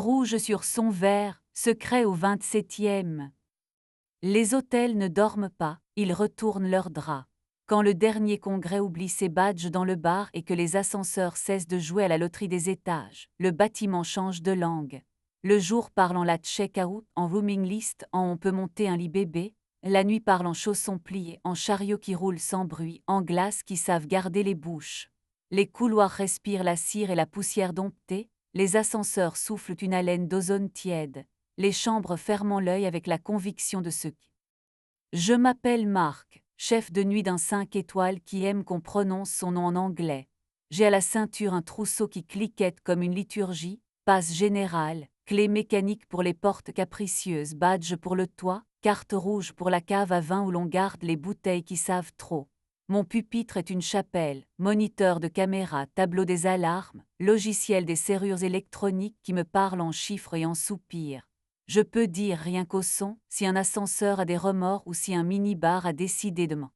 rouge sur son verre, secret au 27e. Les hôtels ne dorment pas, ils retournent leurs draps. Quand le dernier congrès oublie ses badges dans le bar et que les ascenseurs cessent de jouer à la loterie des étages, le bâtiment change de langue. Le jour parle en la check-out, en rooming list, en on peut monter un lit bébé. La nuit parle en chaussons pliés, en chariots qui roulent sans bruit, en glaces qui savent garder les bouches. Les couloirs respirent la cire et la poussière domptée, les ascenseurs soufflent une haleine d'ozone tiède, les chambres fermant l'œil avec la conviction de ce qui. Je m'appelle Marc, chef de nuit d'un 5 étoiles qui aime qu'on prononce son nom en anglais. J'ai à la ceinture un trousseau qui cliquette comme une liturgie, passe générale, clé mécanique pour les portes capricieuses, badge pour le toit, carte rouge pour la cave à vin où l'on garde les bouteilles qui savent trop. Mon pupitre est une chapelle, moniteur de caméra, tableau des alarmes, logiciel des serrures électroniques qui me parlent en chiffres et en soupirs. Je peux dire rien qu'au son, si un ascenseur a des remords ou si un minibar a décidé de m'en.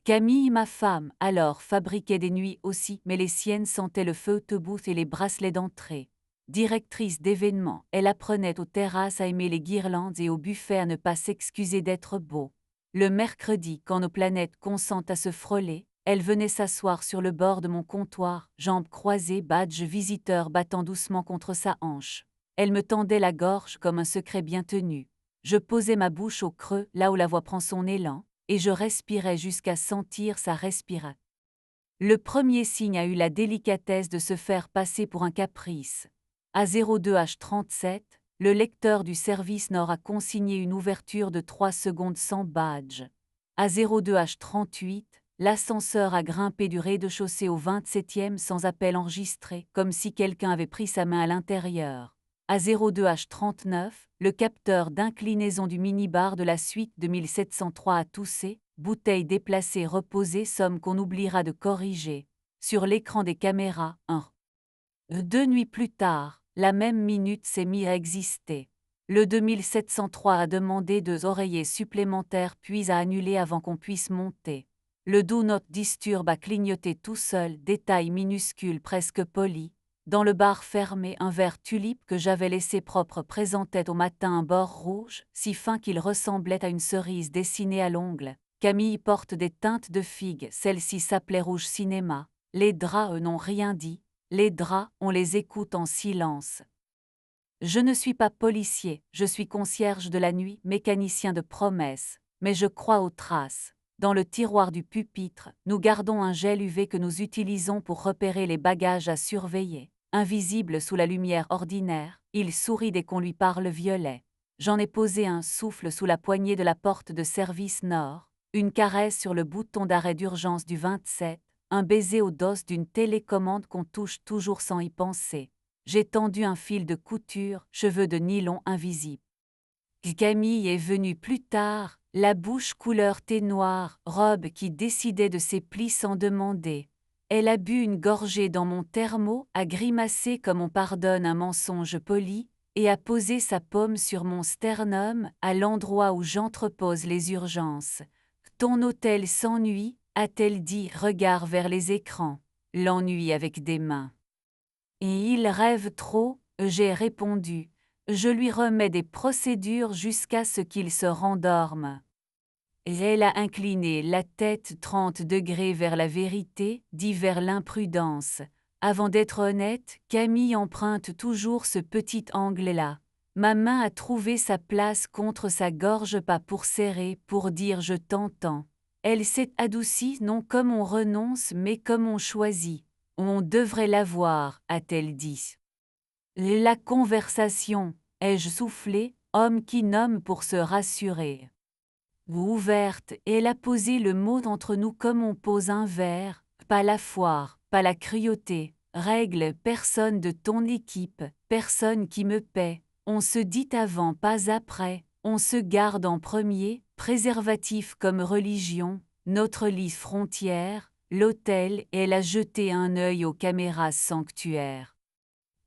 Camille, ma femme, alors fabriquait des nuits aussi, mais les siennes sentaient le photobooth et les bracelets d'entrée. Directrice d'événements, elle apprenait aux terrasses à aimer les guirlandes et au buffet à ne pas s'excuser d'être beau. Le mercredi, quand nos planètes consentent à se frôler, elle venait s'asseoir sur le bord de mon comptoir, jambes croisées, badge visiteur battant doucement contre sa hanche. Elle me tendait la gorge comme un secret bien tenu. Je posais ma bouche au creux, là où la voix prend son élan, et je respirais jusqu'à sentir sa respiration. Le premier signe a eu la délicatesse de se faire passer pour un caprice. À 02h37, le lecteur du service Nord a consigné une ouverture de 3 secondes sans badge. À 02h38, l'ascenseur a grimpé du rez-de-chaussée au 27e sans appel enregistré, comme si quelqu'un avait pris sa main à l'intérieur. À 02h39, le capteur d'inclinaison du minibar de la suite de 1703 a toussé, bouteille déplacée reposée, somme qu'on oubliera de corriger. Sur l'écran des caméras, 2 nuits plus tard, la même minute s'est mise à exister. Le 2703 a demandé 2 oreillers supplémentaires puis a annulé avant qu'on puisse monter. Le Do Not Disturb a clignoté tout seul, détail minuscule presque poli. Dans le bar fermé, un verre tulipe que j'avais laissé propre présentait au matin un bord rouge, si fin qu'il ressemblait à une cerise dessinée à l'ongle. Camille porte des teintes de figue, celle-ci s'appelait Rouge Cinéma. Les draps, eux, n'ont rien dit. Les draps, on les écoute en silence. Je ne suis pas policier, je suis concierge de la nuit, mécanicien de promesses, mais je crois aux traces. Dans le tiroir du pupitre, nous gardons un gel UV que nous utilisons pour repérer les bagages à surveiller. Invisible sous la lumière ordinaire, il sourit dès qu'on lui parle violet. J'en ai posé un souffle sous la poignée de la porte de service Nord, une caresse sur le bouton d'arrêt d'urgence du 27, un baiser au dos d'une télécommande qu'on touche toujours sans y penser. J'ai tendu un fil de couture, cheveux de nylon invisibles. Camille est venue plus tard, la bouche couleur thé noir, robe qui décidait de ses plis sans demander. Elle a bu une gorgée dans mon thermo, a grimacé comme on pardonne un mensonge poli, et a posé sa paume sur mon sternum, à l'endroit où j'entrepose les urgences. Ton hôtel s'ennuie, a-t-elle dit, regard vers les écrans. L'ennui avec des mains. Et il rêve trop, j'ai répondu. Je lui remets des procédures jusqu'à ce qu'il se rendorme. Elle a incliné la tête 30 degrés vers la vérité, dit vers l'imprudence. Avant d'être honnête, Camille emprunte toujours ce petit angle-là. Ma main a trouvé sa place contre sa gorge, pas pour serrer, pour dire je t'entends. Elle s'est adoucie non comme on renonce mais comme on choisit. On devrait l'avoir, a-t-elle dit. La conversation, ai-je soufflé, homme qui nomme pour se rassurer. Ouverte, elle a posé le mot entre nous comme on pose un verre, pas la foire, pas la cruauté, règle personne de ton équipe, personne qui me paie, on se dit avant pas après, on se garde en premier, préservatif comme religion, notre lit frontière, l'hôtel, elle a jeté un œil aux caméras sanctuaires.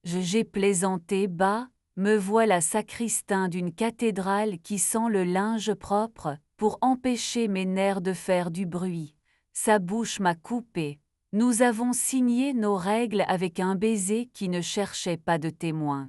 J'ai plaisanté bas, me voilà sacristain d'une cathédrale qui sent le linge propre, pour empêcher mes nerfs de faire du bruit. Sa bouche m'a coupé. Nous avons signé nos règles avec un baiser qui ne cherchait pas de témoin.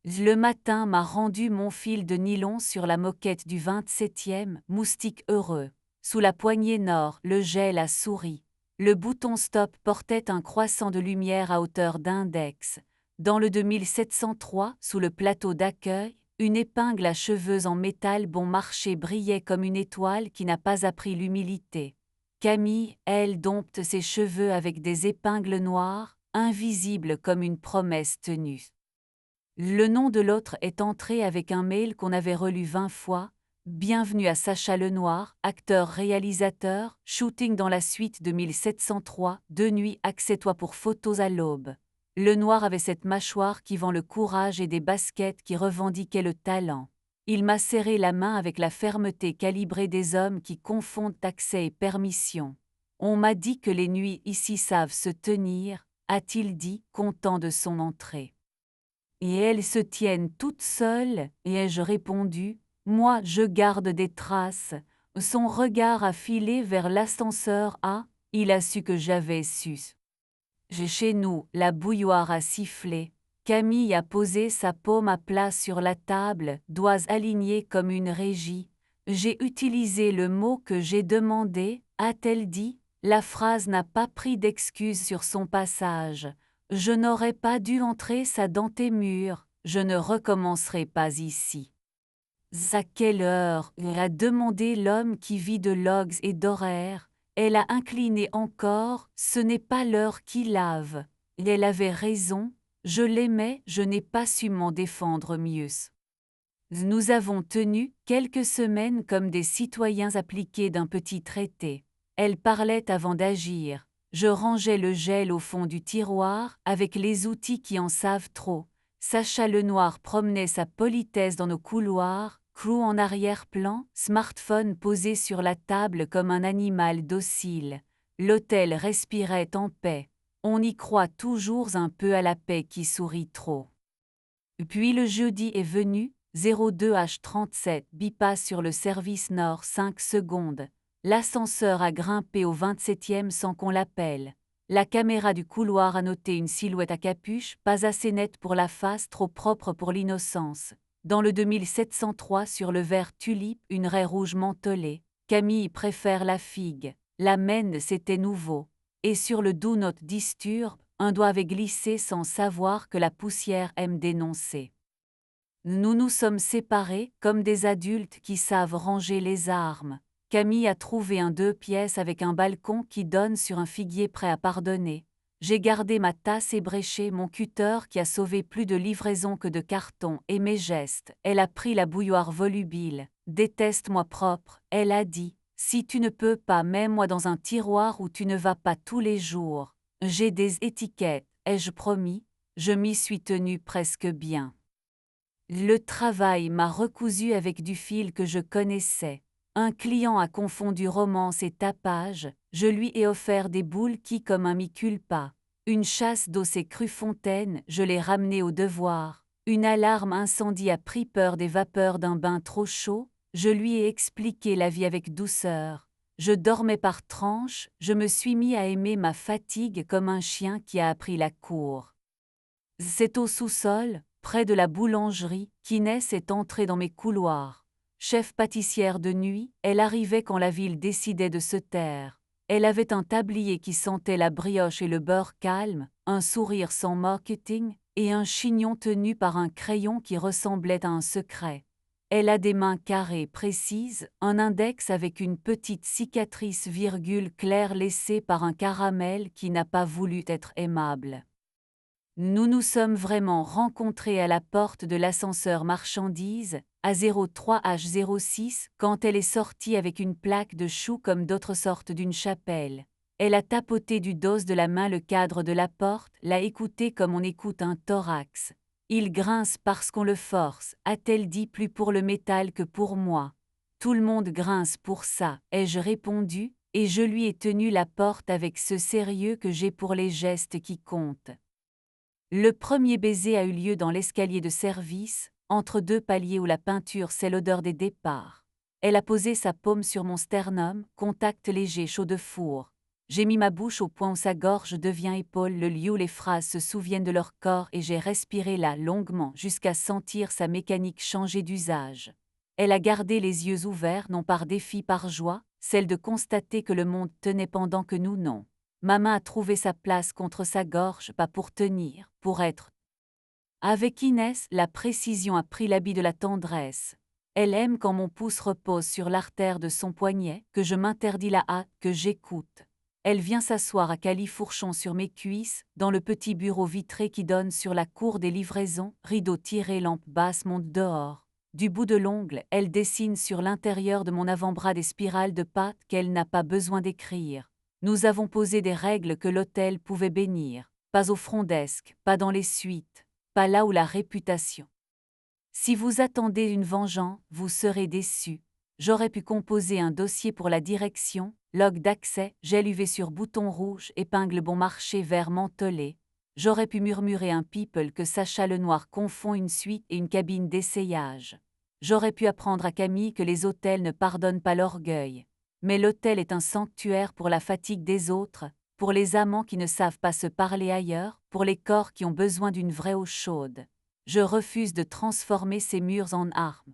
Le matin m'a rendu mon fil de nylon sur la moquette du 27e, moustique heureux. Sous la poignée nord, le gel a souri. Le bouton stop portait un croissant de lumière à hauteur d'index. Dans le 2703, sous le plateau d'accueil, une épingle à cheveux en métal bon marché brillait comme une étoile qui n'a pas appris l'humilité. Camille, elle, dompte ses cheveux avec des épingles noires, invisibles comme une promesse tenue. Le nom de l'autre est entré avec un mail qu'on avait relu 20 fois. Bienvenue à Sacha Lenoir, acteur-réalisateur, shooting dans la suite de 1703, de nuit, accès-toi pour photos à l'aube. Lenoir avait cette mâchoire qui vend le courage et des baskets qui revendiquaient le talent. Il m'a serré la main avec la fermeté calibrée des hommes qui confondent accès et permission. On m'a dit que les nuits ici savent se tenir, a-t-il dit, content de son entrée. Et elles se tiennent toutes seules, et ai-je répondu, moi je garde des traces. Son regard a filé vers l'ascenseur il a su que j'avais su. J'ai chez nous, la bouilloire a sifflé. Camille a posé sa paume à plat sur la table, doigts alignés comme une régie. J'ai utilisé le mot que j'ai demandé, a-t-elle dit, la phrase n'a pas pris d'excuse sur son passage. Je n'aurais pas dû entrer ça dans tes murs, je ne recommencerai pas ici. À quelle heure a demandé l'homme qui vit de logs et d'horaires. Elle a incliné encore, ce n'est pas l'heure qui lave. Elle avait raison, je l'aimais, je n'ai pas su m'en défendre mieux. Nous avons tenu quelques semaines comme des citoyens appliqués d'un petit traité. Elle parlait avant d'agir. Je rangeais le gel au fond du tiroir, avec les outils qui en savent trop. Sacha Lenoir promenait sa politesse dans nos couloirs, crew en arrière-plan, smartphone posé sur la table comme un animal docile. L'hôtel respirait en paix. On y croit toujours un peu à la paix qui sourit trop. Puis le jeudi est venu, 02h37 bypass sur le service nord 5 secondes. L'ascenseur a grimpé au 27e sans qu'on l'appelle. La caméra du couloir a noté une silhouette à capuche, pas assez nette pour la face, trop propre pour l'innocence. Dans le 2703 sur le vert tulipe, une raie rouge mentholée. Camille préfère la figue. La mène, c'était nouveau. Et sur le Do Not Disturb, un doigt avait glissé sans savoir que la poussière aime dénoncer. Nous nous sommes séparés comme des adultes qui savent ranger les armes. Camille a trouvé un 2 pièces avec un balcon qui donne sur un figuier prêt à pardonner. J'ai gardé ma tasse ébréchée, mon cutter qui a sauvé plus de livraisons que de cartons et mes gestes. Elle a pris la bouilloire volubile. Déteste-moi propre, elle a dit. Si tu ne peux pas, mets-moi dans un tiroir où tu ne vas pas tous les jours. J'ai des étiquettes, ai-je promis, je m'y suis tenue presque bien. Le travail m'a recousu avec du fil que je connaissais. Un client a confondu romance et tapage, je lui ai offert des boules qui comme un mi-culpa. Une chasse d'eau s'est crue fontaine, je l'ai ramené au devoir. Une alarme incendie a pris peur des vapeurs d'un bain trop chaud, je lui ai expliqué la vie avec douceur. Je dormais par tranches, je me suis mis à aimer ma fatigue comme un chien qui a appris la cour. C'est au sous-sol, près de la boulangerie, qu'Inès est entrée dans mes couloirs. Chef pâtissière de nuit, elle arrivait quand la ville décidait de se taire. Elle avait un tablier qui sentait la brioche et le beurre calme, un sourire sans marketing, et un chignon tenu par un crayon qui ressemblait à un secret. Elle a des mains carrées précises, un index avec une petite cicatrice claire laissée par un caramel qui n'a pas voulu être aimable. Nous nous sommes vraiment rencontrés à la porte de l'ascenseur marchandises, à 03H06, quand elle est sortie avec une plaque de chou comme d'autres sortent d'une chapelle. Elle a tapoté du dos de la main le cadre de la porte, l'a écouté comme on écoute un thorax. Il grince parce qu'on le force, a-t-elle dit, plus pour le métal que pour moi. Tout le monde grince pour ça, ai-je répondu, et je lui ai tenu la porte avec ce sérieux que j'ai pour les gestes qui comptent. Le premier baiser a eu lieu dans l'escalier de service, entre deux paliers où la peinture sait l'odeur des départs. Elle a posé sa paume sur mon sternum, contact léger chaud de four. J'ai mis ma bouche au point où sa gorge devient épaule, le lieu où les phrases se souviennent de leur corps et j'ai respiré là longuement jusqu'à sentir sa mécanique changer d'usage. Elle a gardé les yeux ouverts non par défi, par joie, celle de constater que le monde tenait pendant que nous non. Ma main a trouvé sa place contre sa gorge, pas pour tenir, pour être. Avec Inès, la précision a pris l'habit de la tendresse. Elle aime quand mon pouce repose sur l'artère de son poignet, que je m'interdis la hâte, que j'écoute. Elle vient s'asseoir à califourchon sur mes cuisses, dans le petit bureau vitré qui donne sur la cour des livraisons, rideau tiré, lampe basse monte dehors. Du bout de l'ongle, elle dessine sur l'intérieur de mon avant-bras des spirales de pâte qu'elle n'a pas besoin d'écrire. Nous avons posé des règles que l'hôtel pouvait bénir. Pas au front desk, pas dans les suites, pas là où la réputation. Si vous attendez une vengeance, vous serez déçus. J'aurais pu composer un dossier pour la direction, log d'accès, gel UV sur bouton rouge, épingle bon marché vert mentholé. J'aurais pu murmurer un people que Sacha Lenoir confond une suite et une cabine d'essayage. J'aurais pu apprendre à Camille que les hôtels ne pardonnent pas l'orgueil. Mais l'hôtel est un sanctuaire pour la fatigue des autres, pour les amants qui ne savent pas se parler ailleurs, pour les corps qui ont besoin d'une vraie eau chaude. Je refuse de transformer ces murs en armes.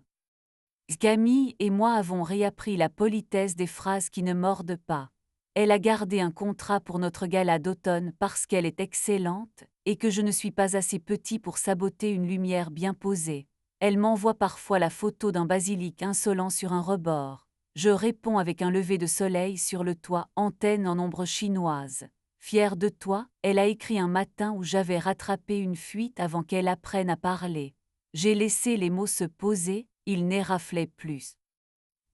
Camille et moi avons réappris la politesse des phrases qui ne mordent pas. Elle a gardé un contrat pour notre gala d'automne parce qu'elle est excellente et que je ne suis pas assez petit pour saboter une lumière bien posée. Elle m'envoie parfois la photo d'un basilic insolent sur un rebord. Je réponds avec un lever de soleil sur le toit, antenne en ombre chinoise. Fière de toi, elle a écrit un matin où j'avais rattrapé une fuite avant qu'elle apprenne à parler. J'ai laissé les mots se poser, ils n'éraflaient plus.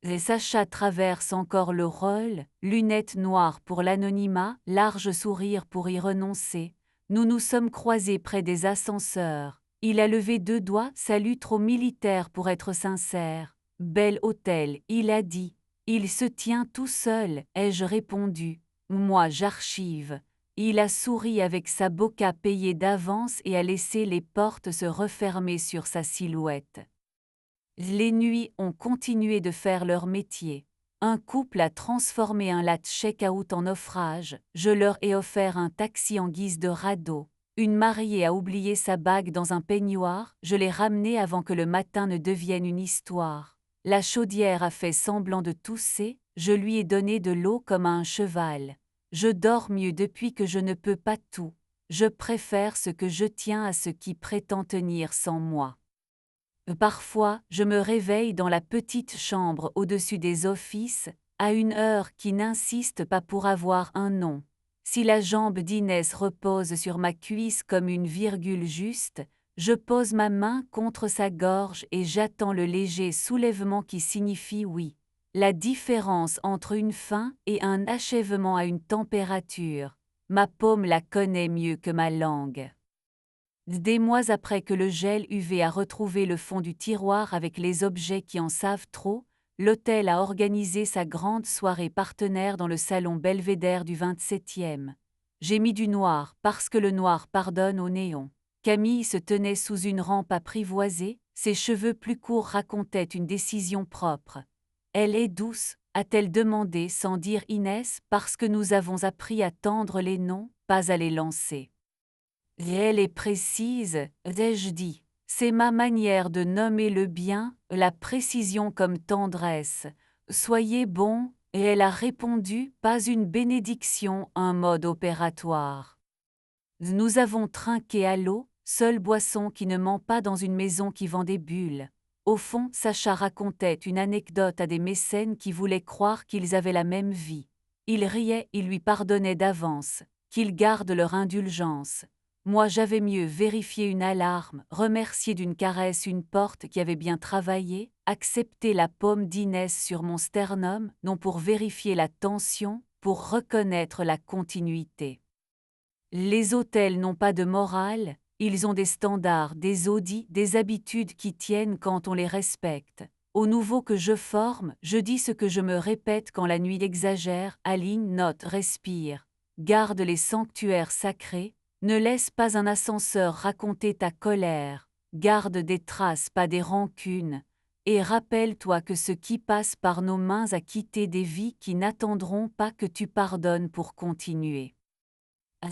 Et Sacha traverse encore le rôle, lunettes noires pour l'anonymat, large sourire pour y renoncer. Nous nous sommes croisés près des ascenseurs. Il a levé 2 doigts, salut trop militaire pour être sincère. Bel hôtel, il a dit. Il se tient tout seul, ai-je répondu. Moi j'archive. Il a souri avec sa boca payée d'avance et a laissé les portes se refermer sur sa silhouette. Les nuits ont continué de faire leur métier. Un couple a transformé un late check-out en naufrage, je leur ai offert un taxi en guise de radeau. Une mariée a oublié sa bague dans un peignoir, je l'ai ramenée avant que le matin ne devienne une histoire. La chaudière a fait semblant de tousser, je lui ai donné de l'eau comme à un cheval. Je dors mieux depuis que je ne peux pas tout. Je préfère ce que je tiens à ce qui prétend tenir sans moi. Parfois, je me réveille dans la petite chambre au-dessus des offices, à une heure qui n'insiste pas pour avoir un nom. Si la jambe d'Inès repose sur ma cuisse comme une virgule juste, je pose ma main contre sa gorge et j'attends le léger soulèvement qui signifie oui. La différence entre une fin et un achèvement à une température, ma paume la connaît mieux que ma langue. Des mois après que le gel UV a retrouvé le fond du tiroir avec les objets qui en savent trop, l'hôtel a organisé sa grande soirée partenaire dans le salon Belvédère du 27e. J'ai mis du noir parce que le noir pardonne au néon. Camille se tenait sous une rampe apprivoisée, ses cheveux plus courts racontaient une décision propre. Elle est douce, a-t-elle demandé sans dire Inès, parce que nous avons appris à tendre les noms, pas à les lancer. Et elle est précise, ai-je dit. C'est ma manière de nommer le bien, la précision comme tendresse. Soyez bon, et elle a répondu, pas une bénédiction, un mode opératoire. Nous avons trinqué à l'eau, seule boisson qui ne ment pas dans une maison qui vend des bulles. Au fond, Sacha racontait une anecdote à des mécènes qui voulaient croire qu'ils avaient la même vie. Ils riaient, ils lui pardonnaient d'avance, qu'ils gardent leur indulgence. Moi j'avais mieux vérifier une alarme, remercier d'une caresse une porte qui avait bien travaillé, accepter la paume d'Inès sur mon sternum, non pour vérifier la tension, pour reconnaître la continuité. Les hôtels n'ont pas de morale, ils ont des standards, des audits, des habitudes qui tiennent quand on les respecte. Au nouveau que je forme, je dis ce que je me répète quand la nuit exagère, aligne, note, respire. Garde les sanctuaires sacrés, ne laisse pas un ascenseur raconter ta colère, garde des traces, pas des rancunes. Et rappelle-toi que ce qui passe par nos mains a quitté des vies qui n'attendront pas que tu pardonnes pour continuer.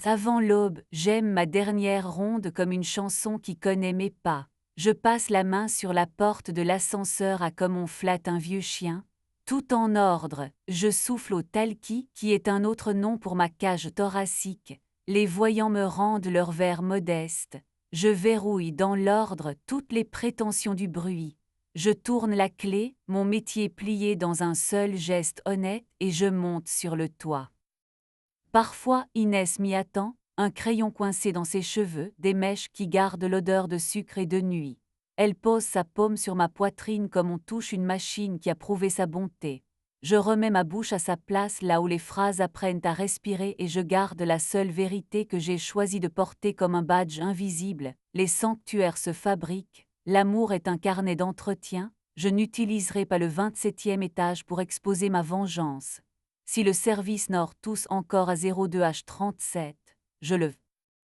Avant l'aube, j'aime ma dernière ronde comme une chanson qui connaît mes pas. Je passe la main sur la porte de l'ascenseur à comme on flatte un vieux chien. Tout en ordre, je souffle au talki qui est un autre nom pour ma cage thoracique. Les voyants me rendent leur verre modeste. Je verrouille dans l'ordre toutes les prétentions du bruit. Je tourne la clé, mon métier plié dans un seul geste honnête et je monte sur le toit. Parfois Inès m'y attend, un crayon coincé dans ses cheveux, des mèches qui gardent l'odeur de sucre et de nuit. Elle pose sa paume sur ma poitrine comme on touche une machine qui a prouvé sa bonté. Je remets ma bouche à sa place là où les phrases apprennent à respirer et je garde la seule vérité que j'ai choisi de porter comme un badge invisible. Les sanctuaires se fabriquent, l'amour est un carnet d'entretien, je n'utiliserai pas le 27e étage pour exposer ma vengeance. Si le service Nord tousse encore à 02H37, je le